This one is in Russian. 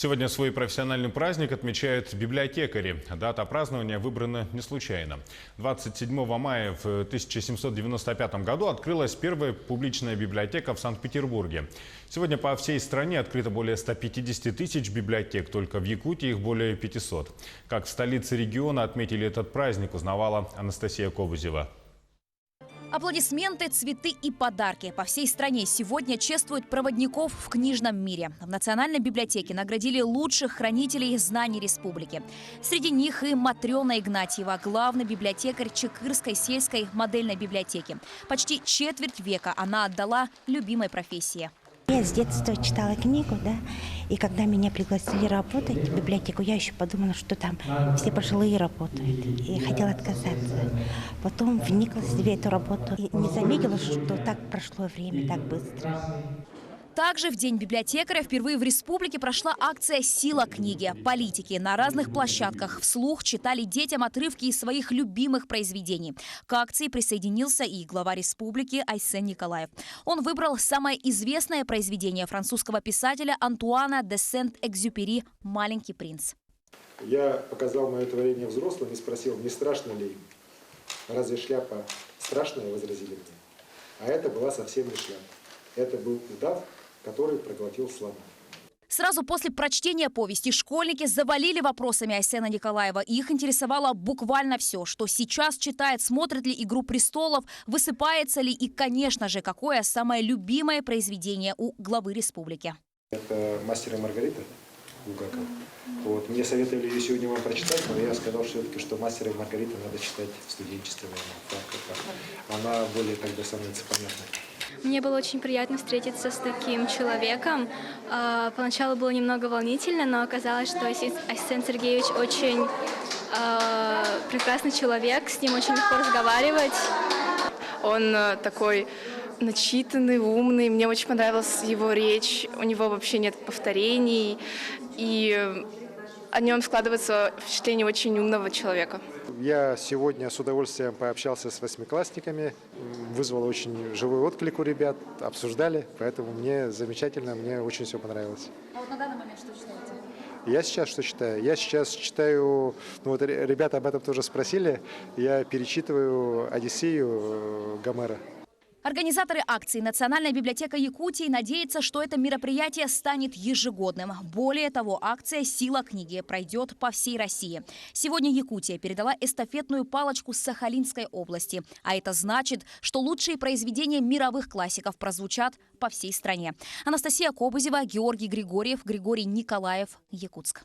Сегодня свой профессиональный праздник отмечают библиотекари. Дата празднования выбрана не случайно. 27 мая в 1795 году открылась первая публичная библиотека в Санкт-Петербурге. Сегодня по всей стране открыто более 150 тысяч библиотек, только в Якутии их более 500. Как в столице региона отметили этот праздник, узнавала Анастасия Кобызева. Аплодисменты, цветы и подарки. По всей стране сегодня чествуют проводников в книжном мире. В Национальной библиотеке наградили лучших хранителей знаний республики. Среди них и Матрена Игнатьева, главный библиотекарь Чекырской сельской модельной библиотеки. Почти четверть века она отдала любимой профессии. Я с детства читала книгу, да, и когда меня пригласили работать в библиотеку, я еще подумала, что там все пожилые работают, и хотела отказаться. Потом вникла в себе эту работу и не заметила, что так прошло время, так быстро. Также в День библиотекаря впервые в республике прошла акция «Сила книги». Политики на разных площадках вслух читали детям отрывки из своих любимых произведений. К акции присоединился и глава республики Айсен Николаев. Он выбрал самое известное произведение французского писателя Антуана де Сент-Экзюпери «Маленький принц». Я показал мое творение взрослым и спросил, не страшно ли им. Разве шляпа страшная, возразили мне. А это была совсем не шляпа. Это был удав, который проглотил слона. Сразу после прочтения повести школьники завалили вопросами Айсена Николаева. Их интересовало буквально все, что сейчас читает, смотрит ли «Игру престолов», высыпается ли и, конечно же, какое самое любимое произведение у главы республики. Это «Мастер и Маргарита» Булгакова. Вот. Мне советовали ее сегодня вам прочитать, но я сказал все-таки, что «Мастер и Маргарита» надо читать в студенчестве. Она более тогда становится понятной. Мне было очень приятно встретиться с таким человеком. Поначалу было немного волнительно, но оказалось, что Айсен Сергеевич очень прекрасный человек, с ним очень легко разговаривать. Он такой начитанный, умный, мне очень понравилась его речь, у него вообще нет повторений, и о нем складывается впечатление очень умного человека. Я сегодня с удовольствием пообщался с восьмиклассниками, вызвал очень живой отклик у ребят, обсуждали, поэтому мне замечательно, мне очень все понравилось. А вот на данный момент что читаете? Я сейчас что читаю? Я сейчас читаю, ну вот ребята об этом тоже спросили, я перечитываю «Одиссею» Гомера. Организаторы акции «Национальная библиотека Якутии» надеются, что это мероприятие станет ежегодным. Более того, акция «Сила книги» пройдет по всей России. Сегодня Якутия передала эстафетную палочку Сахалинской области. А это значит, что лучшие произведения мировых классиков прозвучат по всей стране. Анастасия Кобызева, Георгий Григорьев, Григорий Николаев, Якутск.